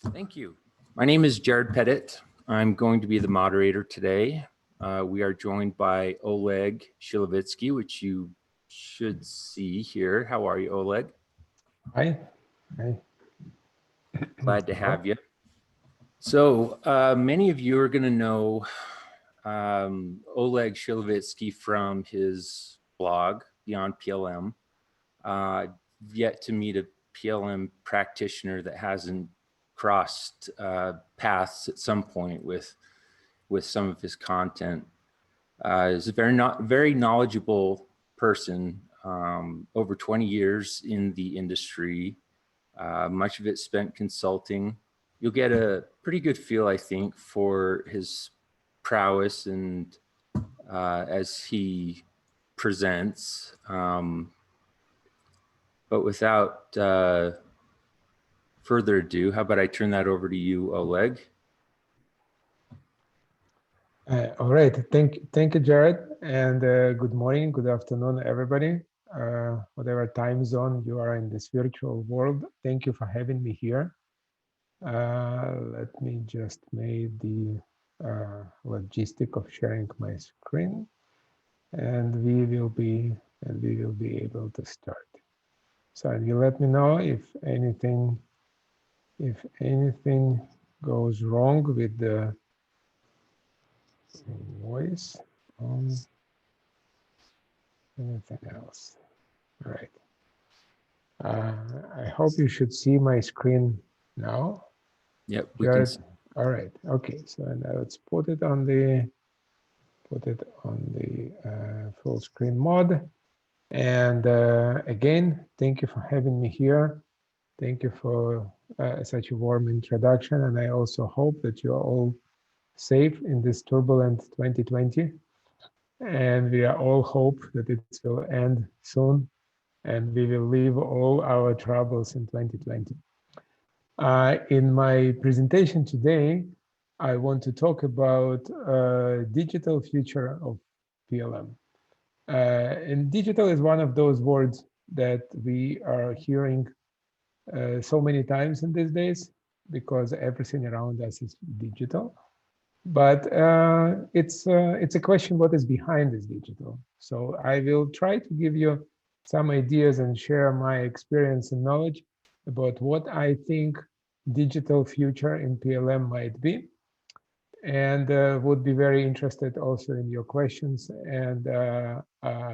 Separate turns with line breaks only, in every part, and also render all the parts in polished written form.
Thank you. My name is Jared Pettit. I'm going to be the moderator today. We are joined by Oleg Shilovitsky, which you should see here. How are you, Oleg?
Hi. Hi.
Glad to have you. So many of you are going to know Oleg Shilovitsky from his blog, Beyond PLM. Yet to meet a PLM practitioner that hasn't crossed paths at some point with some of his content. He's a very knowledgeable person, over 20 years in the industry, much of it spent consulting. You'll get a pretty good feel, I think, for his prowess and as he presents. But without further ado, how about I turn that over to you, Oleg?
All right. Thank you, Jared. And good morning, good afternoon, everybody. Whatever time zone you are in this virtual world, thank you for having me here. Let me just make the logistic of sharing my screen, and we will be able to start. So you let me know if anything goes wrong with the voice on anything else. All right. I hope you should see my screen now.
Yep, we can see.
All right. Okay. So now let's put it on the full screen mode. And again, thank you for having me here. Thank you for such a warm introduction. And I also hope that you're all safe in this turbulent 2020. And we are all hope that it will end soon and we will leave all our troubles in 2020. In my presentation today, I want to talk about digital future of PLM. And digital is one of those words that we are hearing so many times in these days because everything around us is digital. But it's a question what is behind this digital. So I will try to give you some ideas and share my experience and knowledge about what I think digital future in PLM might be. And would be very interested also in your questions and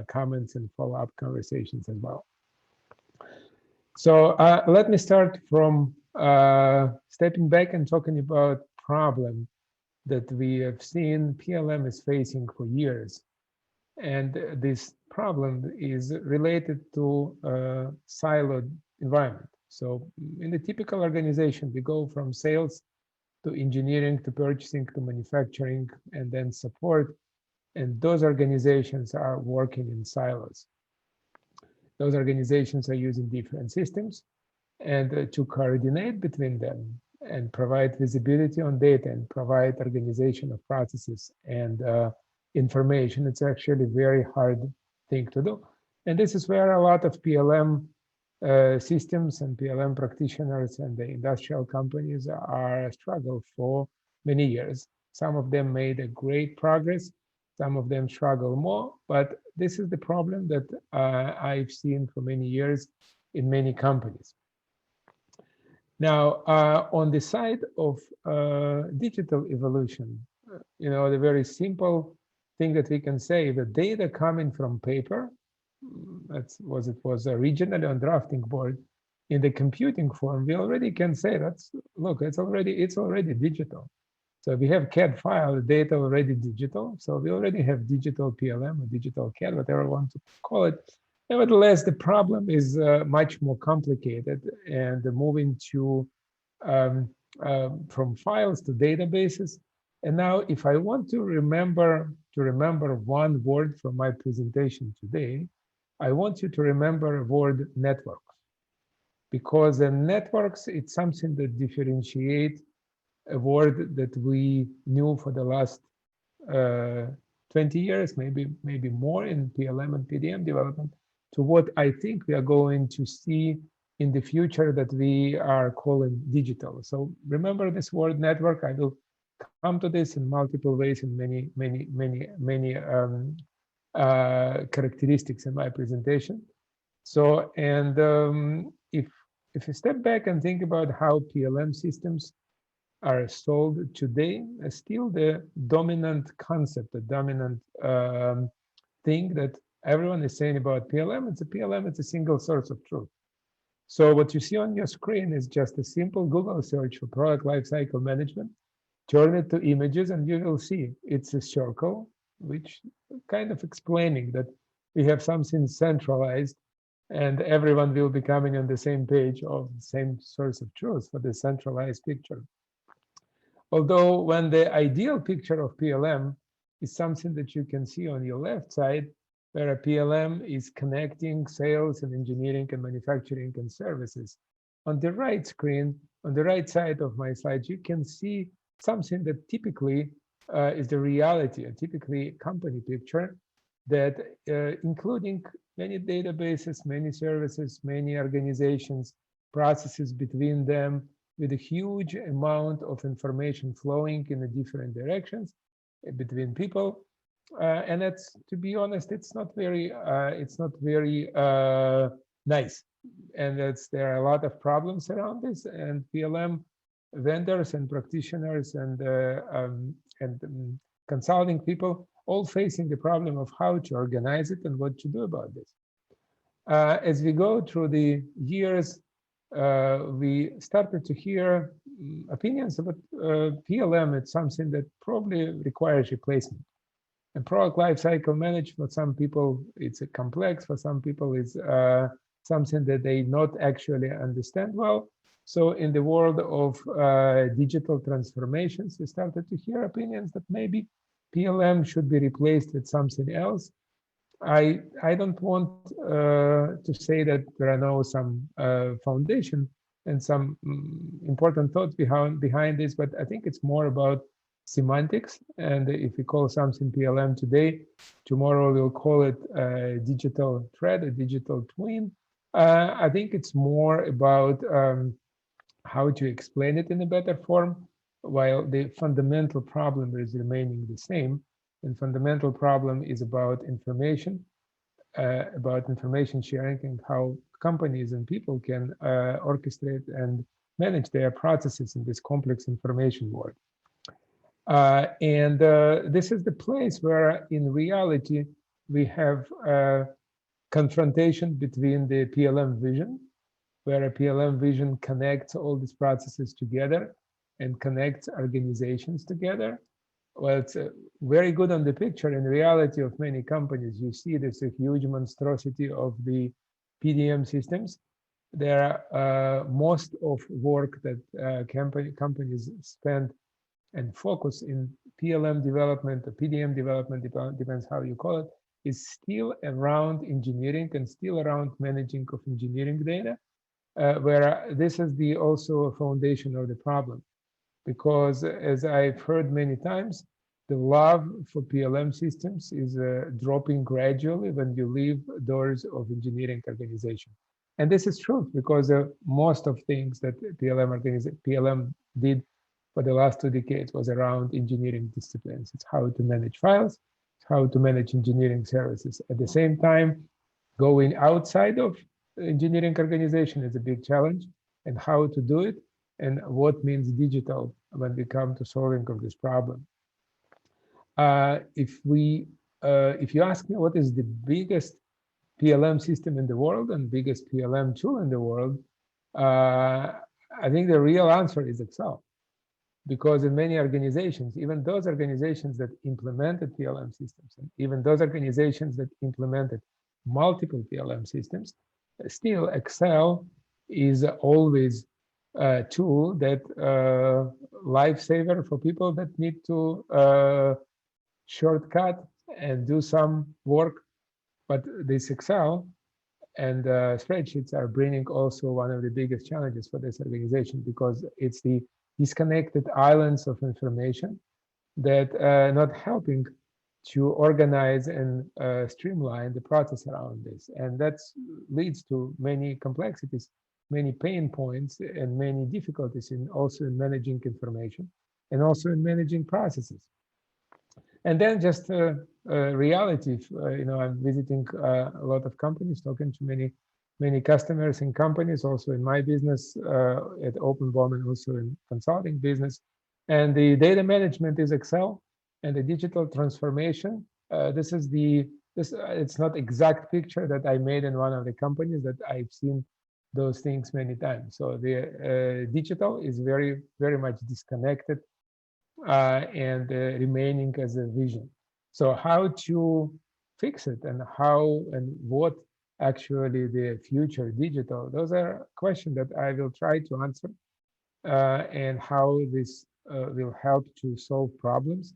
comments and follow-up conversations as well. So let me start from stepping back and talking about problem that we have seen PLM is facing for years. And this problem is related to a siloed environment. So in the typical organization, we go from sales to engineering, to purchasing, to manufacturing, and then support. And those organizations are working in silos. Those organizations are using different systems, and to coordinate between them and provide visibility on data and provide organization of processes and information, it's actually a very hard thing to do. And this is where a lot of PLM systems and PLM practitioners and the industrial companies are struggle for many years. Some of them made a great progress, some of them struggle more, but this is the problem that I've seen for many years in many companies. Now, on the side of digital evolution, the very simple thing that we can say, the data coming from paper, that's what it was originally on drafting board, in the computing form, we already can say that's, look, it's already digital. So we have CAD file, the data already digital. So we already have digital PLM or digital CAD, whatever you want to call it. Nevertheless, the problem is much more complicated, and moving to from files to databases. And now, if I want to remember one word from my presentation today, I want you to remember the word networks, because the networks, it's something that differentiates a word that we knew for the last 20 years, maybe more in PLM and PDM development, to what I think we are going to see in the future that we are calling digital. So remember this word network. I will come to this in multiple ways in many characteristics in my presentation. So, and if you step back and think about how PLM systems are sold today, still the dominant concept, the dominant thing that everyone is saying about PLM, it's a PLM, it's a single source of truth. So what you see on your screen is just a simple Google search for product lifecycle management. Turn it to images and you will see it's a circle, which kind of explaining that we have something centralized and everyone will be coming on the same page of the same source of truth for the centralized picture. Although when the ideal picture of PLM is something that you can see on your left side, where a PLM is connecting sales and engineering and manufacturing and services. On the right screen, on the right side of my slide, you can see something that typically is the reality, a typically company picture that including many databases, many services, many organizations, processes between them, with a huge amount of information flowing in the different directions between people. And that's, to be honest, it's not very nice. And there are a lot of problems around this, and PLM vendors and practitioners and consulting people all facing the problem of how to organize it and what to do about this. As we go through the years, we started to hear opinions about PLM. It's something that probably requires replacement. And product lifecycle management, for some people, it's a complex. For some people, it's something that they not actually understand well. So in the world of digital transformations, we started to hear opinions that maybe PLM should be replaced with something else. I don't want to say that there are no some foundation and some important thoughts behind this, but I think it's more about semantics. And if we call something PLM today, tomorrow we'll call it a digital thread, a digital twin. I think it's more about how to explain it in a better form, while the fundamental problem is remaining the same. And fundamental problem is about information sharing and how companies and people can orchestrate and manage their processes in this complex information world. This is the place where, in reality, we have a confrontation between the PLM vision, where a PLM vision connects all these processes together and connects organizations together. Well, it's very good on the picture. In reality of many companies, you see there's a huge monstrosity of the PDM systems. There are most of work that companies spend and focus in PLM development or PDM development, depends how you call it, is still around engineering and still around managing of engineering data, where this is also a foundation of the problem. Because as I've heard many times, the love for PLM systems is dropping gradually when you leave doors of engineering organization. And this is true because most of things that PLM did for the last 2 decades was around engineering disciplines. It's how to manage files, it's how to manage engineering services. At the same time, going outside of engineering organization is a big challenge, and how to do it, and what means digital when we come to solving of this problem. If you ask me what is the biggest PLM system in the world and biggest PLM tool in the world, I think the real answer is Excel. Because in many organizations, even those organizations that implemented PLM systems, and even those organizations that implemented multiple PLM systems, still Excel is always a tool that lifesaver for people that need to shortcut and do some work. But this Excel and spreadsheets are bringing also one of the biggest challenges for this organization, because it's the disconnected islands of information that are not helping to organize and streamline the process around this. And that leads to many complexities, many pain points and many difficulties in also in managing information and also in managing processes. And then just reality, I'm visiting a lot of companies, talking to many customers and companies, also in my business at OpenBOM and also in consulting business. And the data management is Excel, and the digital transformation. It's not exact picture that I made in one of the companies that I've seen those things many times. So the digital is very, very much disconnected and remaining as a vision. So how to fix it and how and what actually the future digital, those are questions that I will try to answer and how this will help to solve problems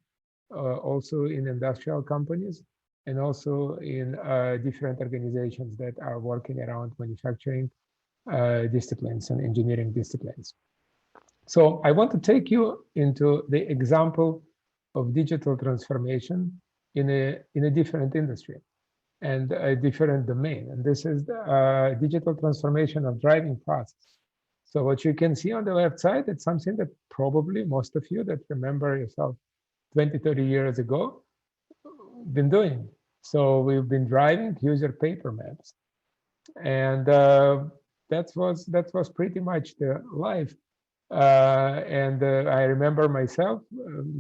also in industrial companies and also in different organizations that are working around manufacturing disciplines and engineering disciplines. So I want to take you into the example of digital transformation in a different industry and a different domain. And this is the digital transformation of driving process. So what you can see on the left side, it's something that probably most of you that remember yourself 20, 30 years ago been doing. So we've been driving user paper maps. And that was pretty much the life. I remember myself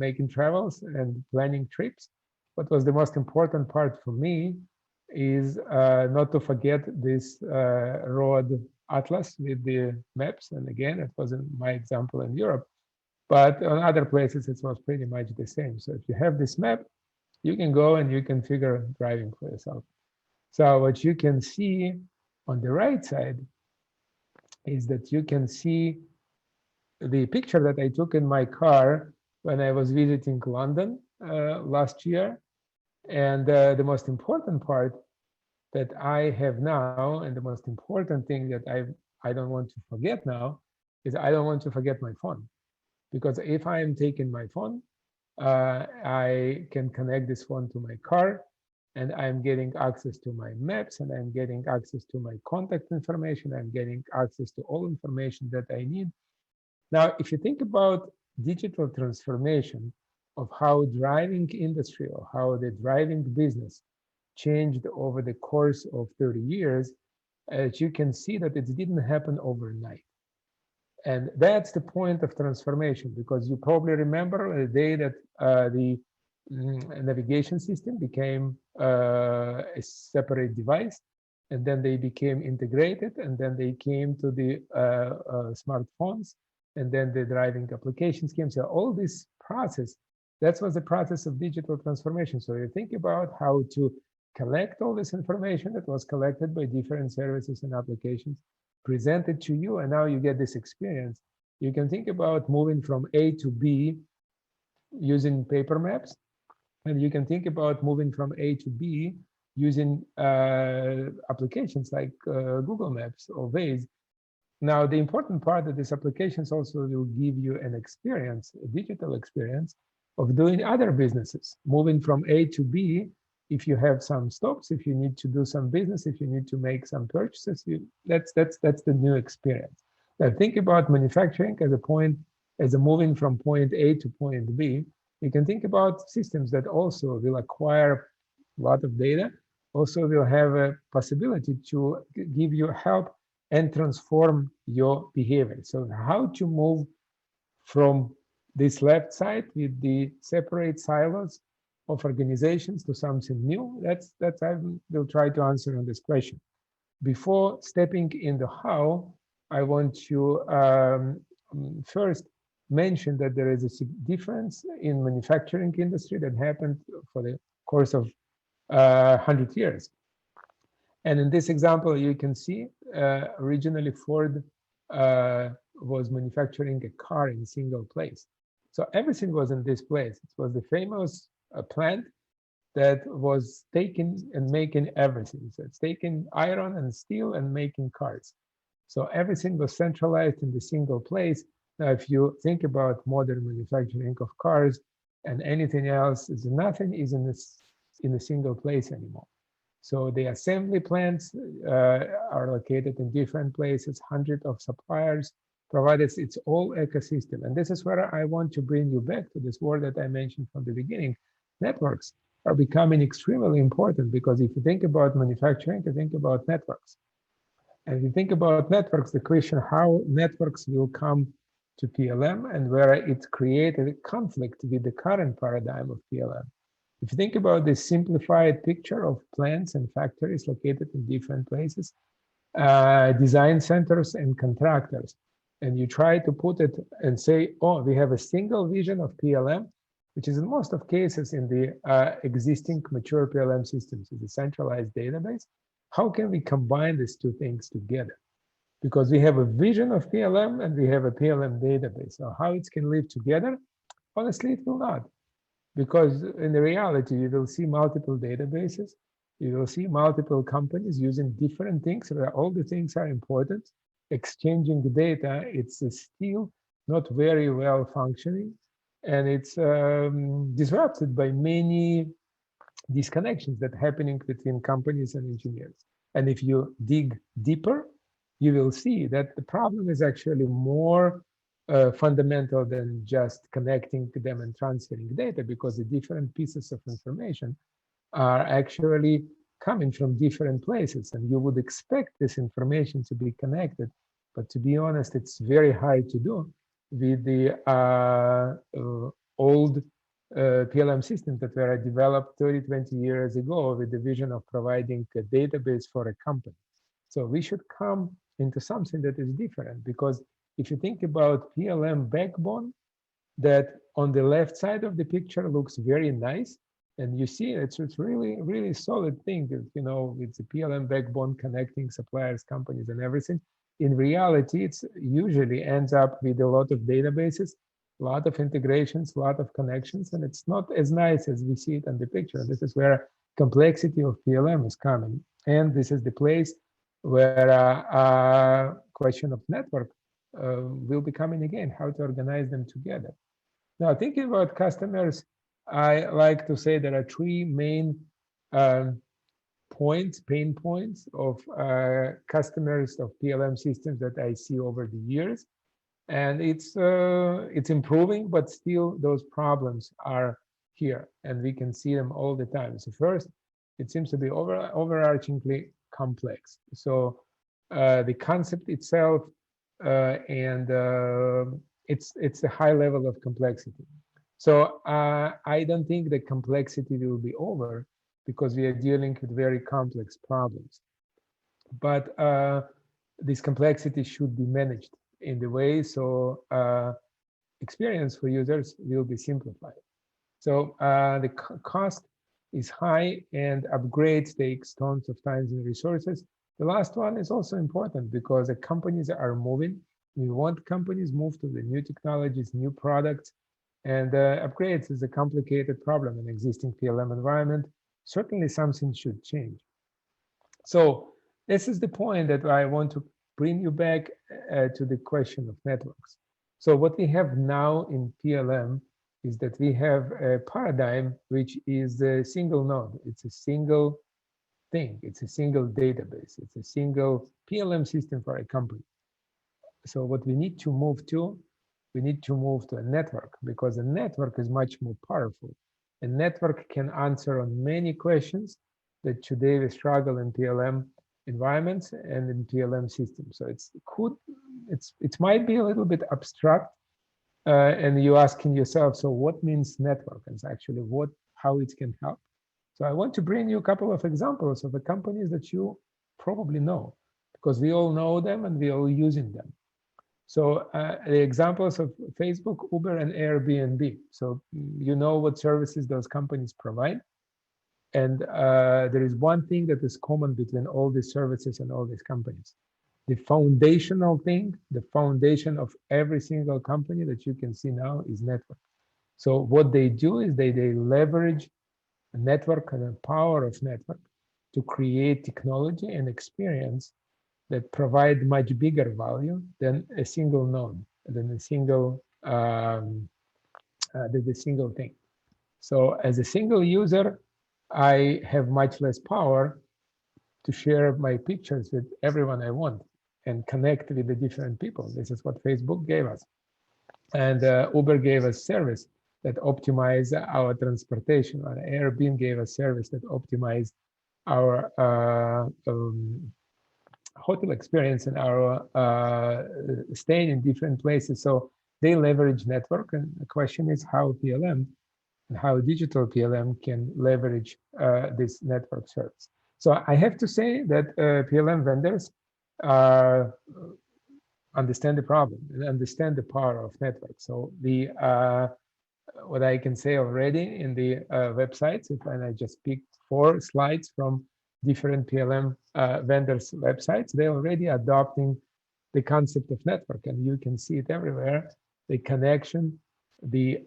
making travels and planning trips. What was the most important part for me is not to forget this road atlas with the maps. And again, it wasn't my example in Europe, but on other places, it was pretty much the same. So if you have this map, you can go and you can figure driving for yourself. So what you can see on the right side is that you can see the picture that I took in my car when I was visiting London last year. And the most important part that I have now, and the most important thing that I don't want to forget now, is I don't want to forget my phone. Because if I am taking my phone, I can connect this phone to my car, and I'm getting access to my maps, and I'm getting access to my contact information, I'm getting access to all information that I need. Now, if you think about digital transformation of how driving industry or how the driving business changed over the course of 30 years, as you can see that it didn't happen overnight. And that's the point of transformation, because you probably remember the day that the navigation system became a separate device, and then they became integrated, and then they came to the smartphones, and then the driving applications came. So all this process, that was the process of digital transformation. So you think about how to collect all this information that was collected by different services and applications, present it to you, and now you get this experience. You can think about moving from A to B using paper maps, and you can think about moving from A to B using applications like Google Maps or Waze. Now, the important part of these applications also will give you an experience, a digital experience of doing other businesses, moving from A to B. If you have some stops, if you need to do some business, if you need to make some purchases, that's the new experience. Now, think about manufacturing as a moving from point A to point B. You can think about systems that also will acquire a lot of data, also will have a possibility to give you help and transform your behavior. So how to move from this left side with the separate silos of organizations to something new? That's I will try to answer on this question. Before stepping in the how, I want to first mention that there is a difference in manufacturing industry that happened for the course of 100 years. And in this example, you can see originally Ford was manufacturing a car in a single place. So everything was in this place. It was the famous plant that was taking and making everything. So it's taking iron and steel and making cars. So everything was centralized in the single place. Now, if you think about modern manufacturing of cars and anything else, nothing is in a single place anymore. So the assembly plants are located in different places, hundreds of suppliers, provided it's all ecosystem. And this is where I want to bring you back to this word that I mentioned from the beginning. Networks are becoming extremely important, because if you think about manufacturing, you think about networks. And if you think about networks, the question how networks will come to PLM and where it created a conflict with the current paradigm of PLM. If you think about this simplified picture of plants and factories located in different places, design centers and contractors, and you try to put it and say, oh, we have a single vision of PLM, which is in most of cases in the existing mature PLM systems, is a centralized database. How can we combine these two things together? Because we have a vision of PLM and we have a PLM database. So how it can live together? Honestly, it will not. Because in the reality, you will see multiple databases, you will see multiple companies using different things, where all the things are important. Exchanging the data, it's still not very well functioning, and it's disrupted by many disconnections that are happening between companies and engineers. And if you dig deeper, you will see that the problem is actually more fundamental than just connecting them and transferring data, because the different pieces of information are actually coming from different places, and you would expect this information to be connected. But to be honest, it's very hard to do with the old PLM systems that were developed 30, 20 years ago with the vision of providing a database for a company. So we should come into something that is different, because if you think about PLM backbone, that on the left side of the picture looks very nice, and you see it's really, really solid thing that, you know, it's a PLM backbone connecting suppliers, companies, and everything. In reality, it's usually ends up with a lot of databases, a lot of integrations, a lot of connections, and it's not as nice as we see it on the picture. This is where complexity of PLM is coming, and this is the place where question of network will be coming again, how to organize them together. Now, thinking about customers, I like to say there are three main pain points of customers of PLM systems that I see over the years. And it's improving, but still those problems are here, and we can see them all the time. So first, it seems to be overarchingly complex. So the concept itself and it's a high level of complexity. So I don't think the complexity will be over, because we are dealing with very complex problems. But this complexity should be managed in the way so experience for users will be simplified. So the cost is high, and upgrades takes tons of time and resources. The last one is also important, because the companies are moving. We want companies move to the new technologies, new products, and upgrades is a complicated problem in existing PLM environment. Certainly something should change. So this is the point that I want to bring you back to the question of networks. So what we have now in PLM is that we have a paradigm which is a single node. It's a single thing. It's a single database. It's a single PLM system for a company. So what we need to move to, we need to move to a network, because a network is much more powerful. A network can answer on many questions that today we struggle in PLM environments and in PLM systems. So it might be a little bit abstract, and you're asking yourself, so what means network? And actually how it can help. So I want to bring you a couple of examples of the companies that you probably know, because we all know them and we all using them. So the examples of Facebook, Uber, and Airbnb. So you know what services those companies provide. And there is one thing that is common between all these services and all these companies. The foundational thing, the foundation of every single company that you can see now is network. So what they do is they leverage a network and the power of network to create technology and experience that provide much bigger value than a single node, than a single thing. So as a single user, I have much less power, to share my pictures with everyone I want and connect with the different people. This is what Facebook gave us. And Uber gave us service that optimized our transportation. And Airbnb gave us service that optimized our hotel experience and our staying in different places. So they leverage network. And the question is how PLM and how digital PLM can leverage this network service. So I have to say that PLM vendors understand the problem and understand the power of network. So the what I can say already in the websites, and I just picked 4 slides from different PLM vendors' websites, they're already adopting the concept of network, and you can see it everywhere. The connection, the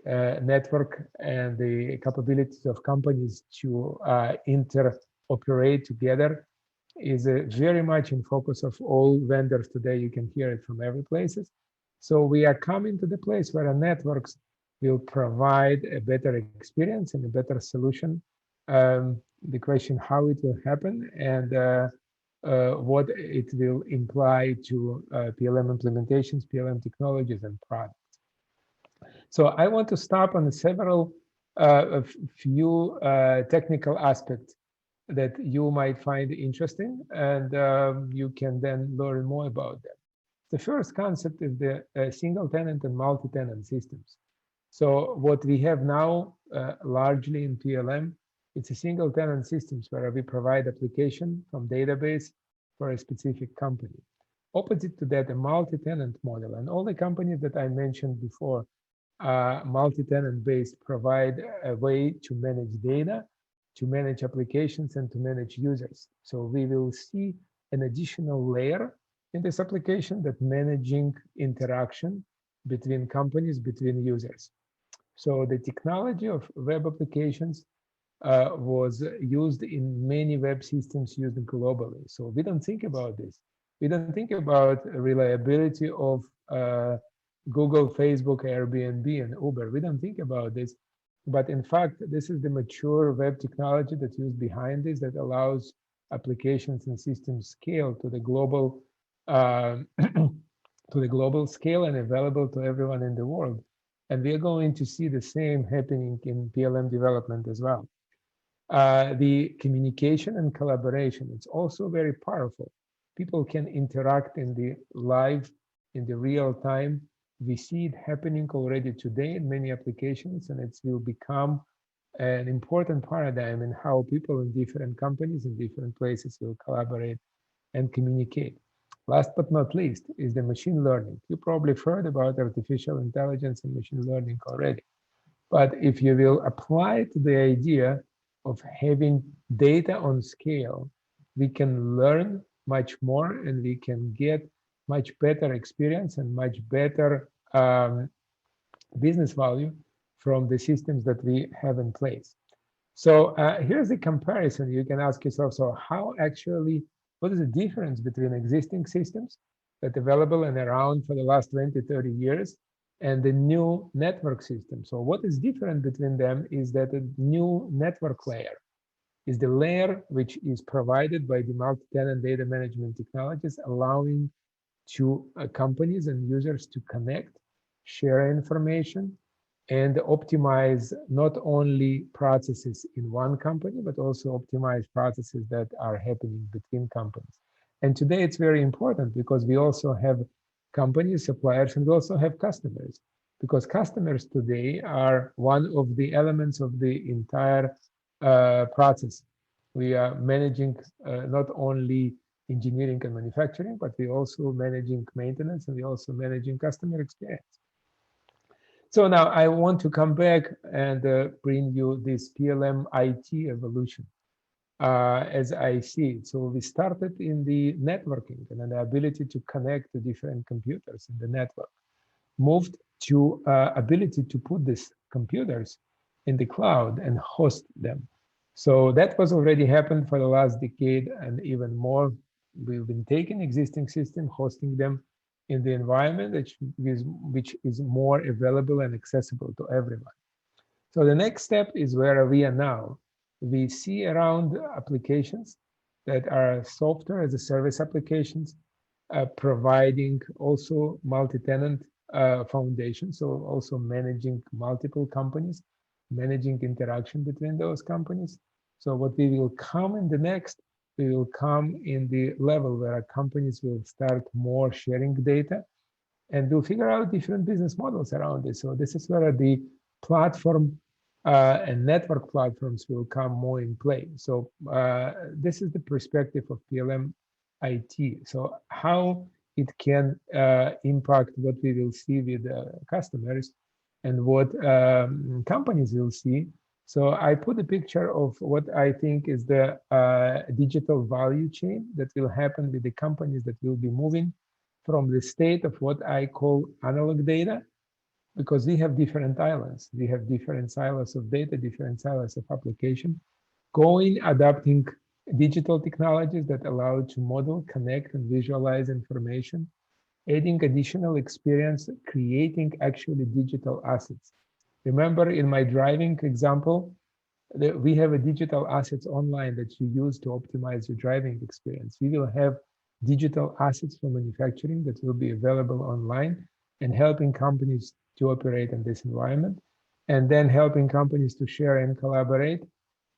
network, and the capabilities of companies to interoperate together is very much in focus of all vendors today. You can hear it from every places. So we are coming to the place where networks will provide a better experience and a better solution. The question how it will happen and what it will imply to PLM implementations, PLM technologies, and products. So I want to stop on several a few technical aspects that you might find interesting, and you can then learn more about them. The first concept is the single tenant and multi-tenant systems. So what we have now largely in PLM, it's a single tenant systems where we provide application from database for a specific company. Opposite to that, a multi-tenant model, and all the companies that I mentioned before, multi-tenant based, provide a way to manage data, to manage applications, and to manage users. So we will see an additional layer in this application that managing interaction between companies, between users. So the technology of web applications was used in many web systems used globally. So we don't think about this. We don't think about reliability of Google, Facebook, Airbnb, and Uber. We don't think about this. But in fact, this is the mature web technology that's used behind this that allows applications and systems scale to the global to the global scale and available to everyone in the world. And we are going to see the same happening in PLM development as well. The communication and collaboration, it's also very powerful. People can interact in the live, in the real time. We see it happening already today in many applications, and it will become an important paradigm in how people in different companies in different places will collaborate and communicate. Last but not least is the machine learning. You probably heard about artificial intelligence and machine learning already. But if you will apply to the idea of having data on scale, we can learn much more and we can get much better experience and much better business value from the systems that we have in place. So here's the comparison. You can ask yourself, so how actually, what is the difference between existing systems that are available and around for the last 20, 30 years and the new network system? So what is different between them is that a new network layer is the layer which is provided by the multi-tenant data management technologies, allowing to companies and users to connect, share information, and optimize not only processes in one company, but also optimize processes that are happening between companies. And today it's very important because we also have companies, suppliers, and we also have customers, because customers today are one of the elements of the entire process. We are managing not only engineering and manufacturing, but we also managing maintenance, and we also managing customer experience. So now I want to come back and bring you this PLM IT evolution as I see it. So we started in the networking and the ability to connect to different computers in the network, moved to ability to put these computers in the cloud and host them. So that was already happened for the last decade and even more. We've been taking existing system, hosting them in the environment which is more available and accessible to everyone. So the next step is where we are now. We see around applications that are software as a service applications, providing also multi-tenant foundation, so also managing multiple companies, managing interaction between those companies. So what we will come in the next, we will come in the level where companies will start more sharing data, and we'll figure out different business models around this. So this is where the platform and network platforms will come more in play. So this is the perspective of PLM IT. So how it can impact what we will see with customers and what companies will see. So I put a picture of what I think is the digital value chain that will happen with the companies that will be moving from the state of what I call analog data, because we have different islands. We have different silos of data, different silos of application, adapting digital technologies that allow to model, connect, and visualize information, adding additional experience, creating actually digital assets. Remember in my driving example, we have a digital assets online that you use to optimize your driving experience. We will have digital assets for manufacturing that will be available online and helping companies to operate in this environment, and then helping companies to share and collaborate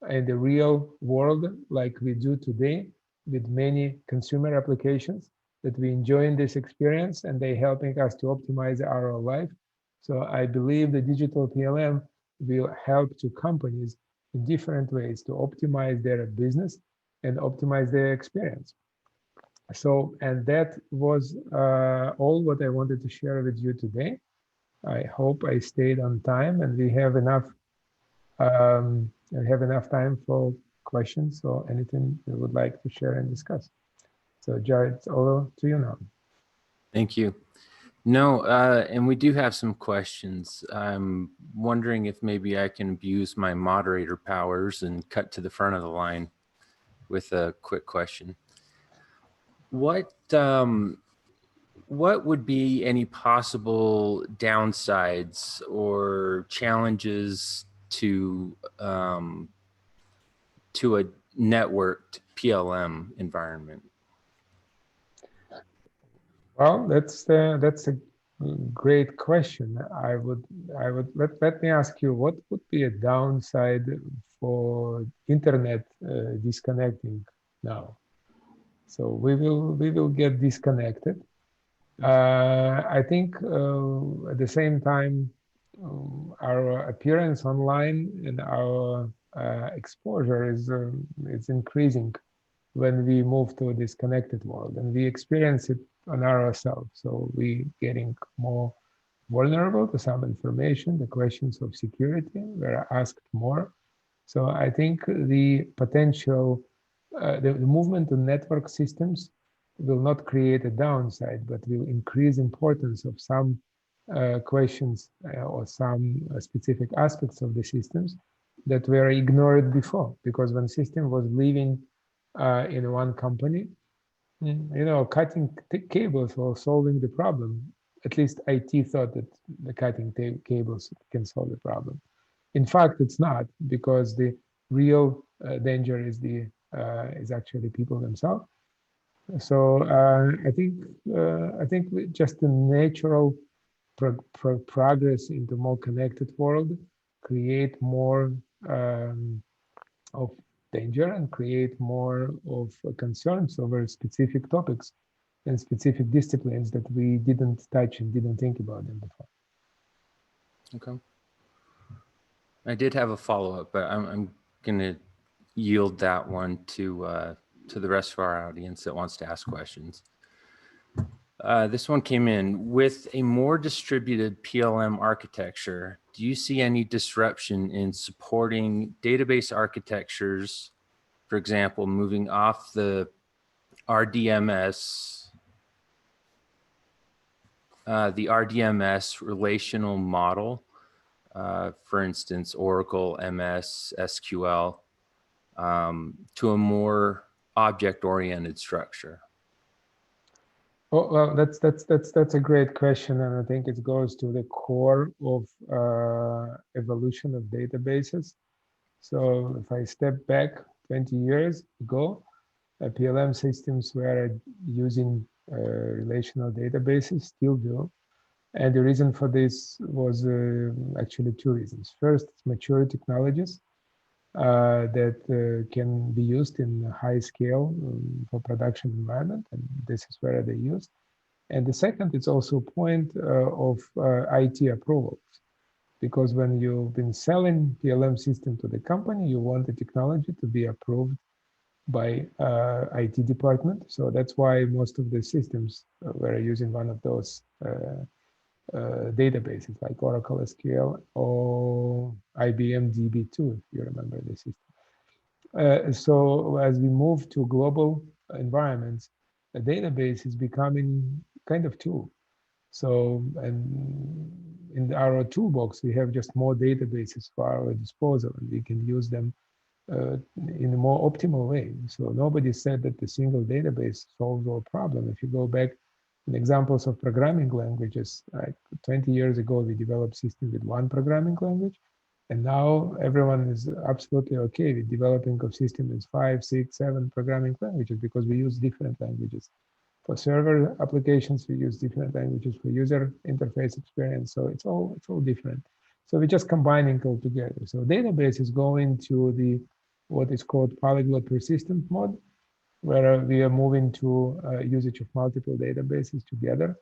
in the real world like we do today with many consumer applications that we enjoy in this experience, and they helping us to optimize our life. So I believe the digital PLM will help to companies in different ways to optimize their business and optimize their experience. So, and that was all what I wanted to share with you today. I hope I stayed on time, and we have enough time for questions or anything you would like to share and discuss. So Jared, it's over to you now.
Thank you. No, and we do have some questions. I'm wondering if maybe I can abuse my moderator powers and cut to the front of the line with a quick question. What would be any possible downsides or challenges to a networked PLM environment?
Well, that's a great question. Let me ask you, what would be a downside for internet disconnecting now? So we will get disconnected. I think at the same time, our appearance online and our exposure is increasing when we move to a disconnected world, and we experience it on ourselves. So we getting more vulnerable to some information. The questions of security were asked more. So I think the potential, the movement to network systems will not create a downside, but will increase importance of some questions or some specific aspects of the systems that were ignored before. Because when system was living in one company, you know, cutting cables was solving the problem. At least IT thought that the cutting cables can solve the problem. In fact, it's not, because the real danger is actually people themselves. So I think just the natural progress into more connected world create more of danger and create more of concerns over specific topics and specific disciplines that we didn't touch and didn't think about them before.
Okay. I did have a follow-up, but I'm going to yield that one to the rest of our audience that wants to ask questions. This one came in: with a more distributed PLM architecture, do you see any disruption in supporting database architectures, for example, moving off the RDMS, relational model, for instance, Oracle, MS, SQL, to a more object-oriented structure?
Oh, well, that's a great question, and I think it goes to the core of evolution of databases. So if I step back 20 years ago, PLM systems were using relational databases, still do. And the reason for this was actually two reasons. First, mature technologies that can be used in high scale for production environment, and this is where they used. And the second, it's also a point of IT approvals, because when you've been selling PLM system to the company, you want the technology to be approved by IT department. So that's why most of the systems were using one of those databases like Oracle SQL or IBM DB2, if you remember the system. So as we move to global environments, a database is becoming kind of tool. So, and in our toolbox, we have just more databases for our disposal, and we can use them in a more optimal way. So nobody said that the single database solves all problem. If you go back in examples of programming languages, like 20 years ago, we developed system with one programming language. And now everyone is absolutely okay with developing a system with 5, 6, 7 programming languages, because we use different languages. For server applications, we use different languages. For user interface experience, so it's all different. So we're just combining all together. So database is going to the what is called polyglot persistent mode, where we are moving to usage of multiple databases together,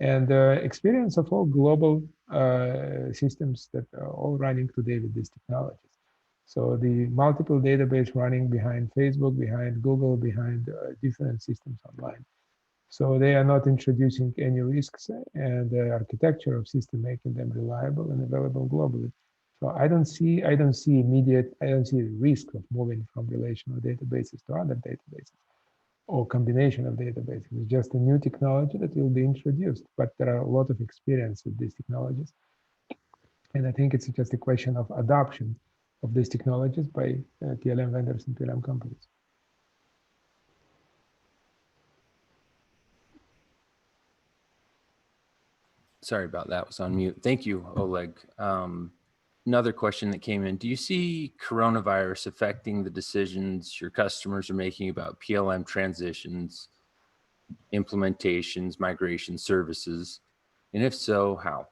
and experience of all global systems that are all running today with these technologies. So the multiple database running behind Facebook, behind Google, behind different systems online. So they are not introducing any risks, and the architecture of system making them reliable and available globally. So I don't see risk of moving from relational databases to other databases or combination of databases. It's just a new technology that will be introduced, but there are a lot of experience with these technologies. And I think it's just a question of adoption of these technologies by PLM vendors and PLM companies.
Sorry about that, was on mute. Thank you, Oleg. Another question that came in: do you see coronavirus affecting the decisions your customers are making about PLM transitions, implementations, migration services? And if so, how?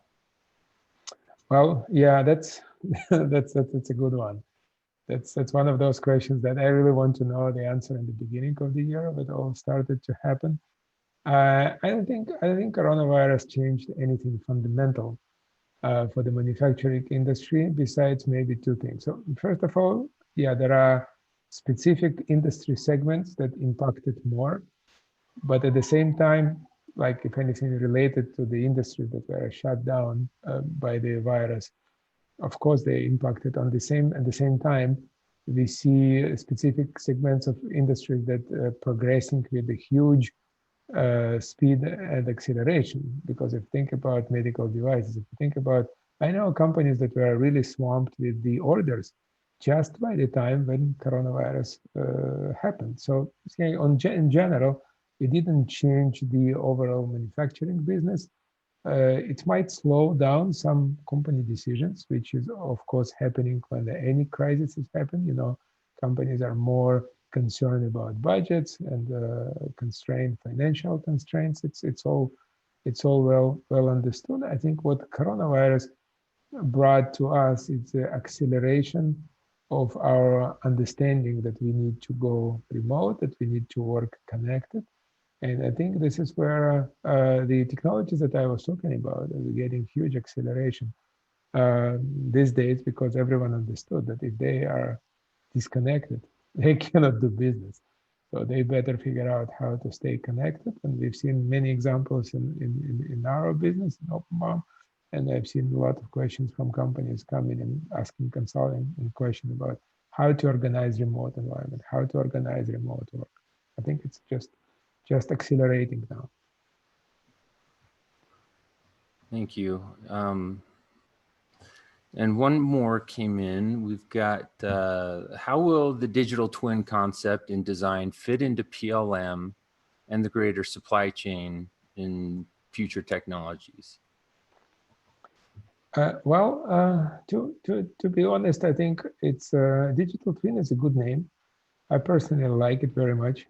Well, yeah, that's that's a good one. That's one of those questions that I really want to know the answer in the beginning of the year when it all started to happen. I don't think coronavirus changed anything fundamental for the manufacturing industry, besides maybe two things. So first of all, yeah, there are specific industry segments that impacted more, but at the same time, like if anything related to the industry that were shut down by the virus, of course they impacted on the same. At the same time, we see specific segments of industries that are progressing with a huge speed and acceleration. Because if you think about medical devices, if you think about, I know companies that were really swamped with the orders just by the time when coronavirus happened. So in general, it didn't change the overall manufacturing business. It might slow down some company decisions, which is of course happening when any crisis is happening. You know, companies are more concerned about budgets and constrained financial constraints. It's all well understood. I think what coronavirus brought to us is the acceleration of our understanding that we need to go remote, that we need to work connected. And I think this is where the technologies that I was talking about are getting huge acceleration these days, because everyone understood that if they are disconnected, they cannot do business. So they better figure out how to stay connected. And we've seen many examples in our business, in OpenBOM. And I've seen a lot of questions from companies coming and asking consulting and question about how to organize remote environment, how to organize remote work. I think it's just accelerating now.
Thank you. And one more came in. We've got, how will the digital twin concept and design fit into PLM and the greater supply chain in future technologies?
To be honest, I think it's digital twin is a good name. I personally like it very much.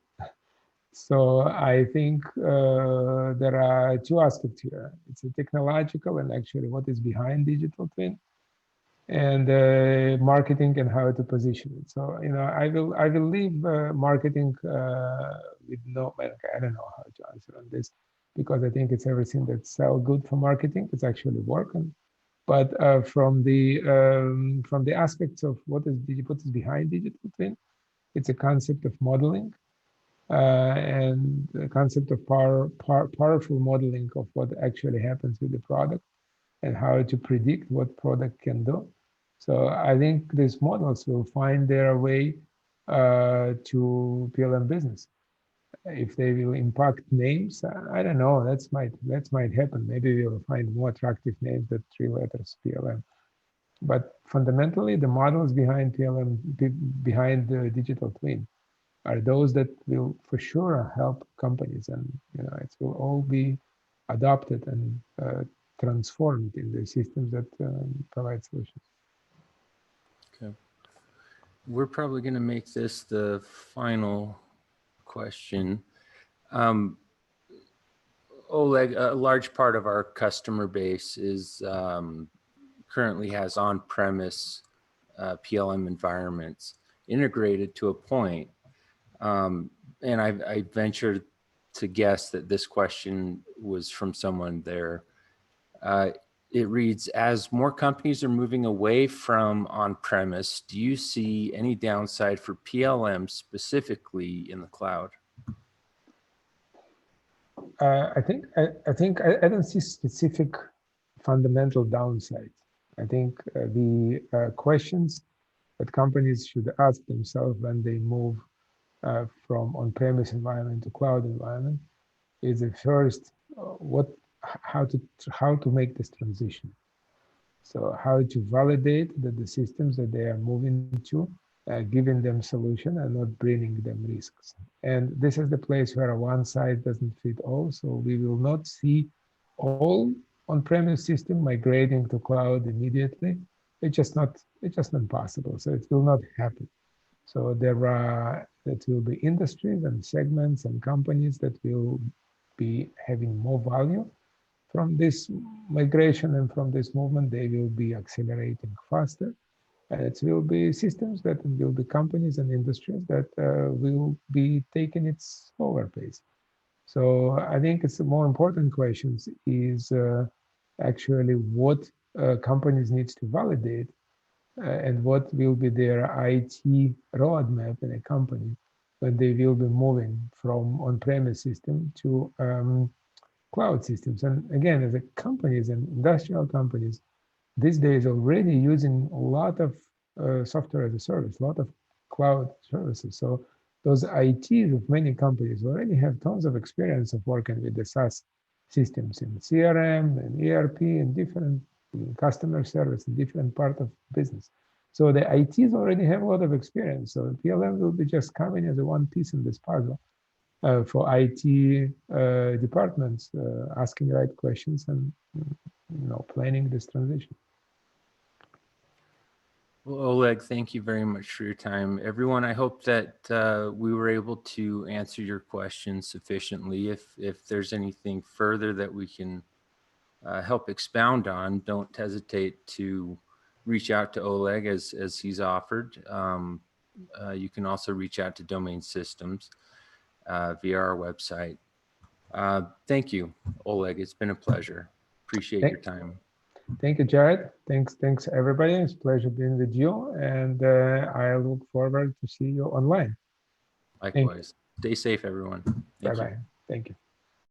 So I think there are two aspects here. It's a technological and actually what is behind digital twin, and marketing and how to position it. So I will leave marketing with no, I don't know how to answer on this, because I think it's everything that's sell good for marketing. It's actually working. But from the aspects of what is behind digital twin, it's a concept of modeling and the concept of powerful modeling of what actually happens with the product and how to predict what product can do. So I think these models will find their way to PLM business. If they will impact names, I don't know. That might happen. Maybe we will find more attractive names than 3 letters PLM. But fundamentally, the models behind PLM, behind the digital twin, are those that will for sure help companies, and it will all be adopted and transformed in the systems that provide solutions.
Okay. We're probably going to make this the final question. Oleg, a large part of our customer base is currently has on-premise PLM environments integrated to a point. And I venture to guess that this question was from someone there. It reads, as more companies are moving away from on-premise, do you see any downside for PLM specifically in the cloud?
I don't see specific fundamental downsides. I think the questions that companies should ask themselves when they move from on-premise environment to cloud environment is the first how to make this transition. So how to validate that the systems that they are moving to, giving them solution and not bringing them risks. And this is the place where one size doesn't fit all. So we will not see all on-premise system migrating to cloud immediately. It's just not possible. So it will not happen. So there will be industries and segments and companies that will be having more value from this migration, and from this movement, they will be accelerating faster. And it will be systems that will be companies and industries that will be taking it slower pace. So I think it's the more important questions is actually what companies needs to validate and what will be their IT roadmap in a company when they will be moving from on-premise system to cloud systems. And again, as a companies and industrial companies, these days already using a lot of software as a service, a lot of cloud services. So those ITs of many companies already have tons of experience of working with the SaaS systems in CRM and ERP and different customer service in different part of business. So the ITs already have a lot of experience. So PLM will be just coming as a one piece in this puzzle for IT departments, asking the right questions and planning this transition.
Well, Oleg, thank you very much for your time. Everyone, I hope that we were able to answer your questions sufficiently. If there's anything further that we can help expound on, don't hesitate to reach out to Oleg as he's offered. You can also reach out to Domain Systems via our website. Thank you, Oleg. It's been a pleasure. Appreciate your time.
Thank you, Jared. Thanks, everybody. It's a pleasure being with you, and I look forward to see you online.
Likewise. Stay safe, everyone.
Bye-bye. Thank you.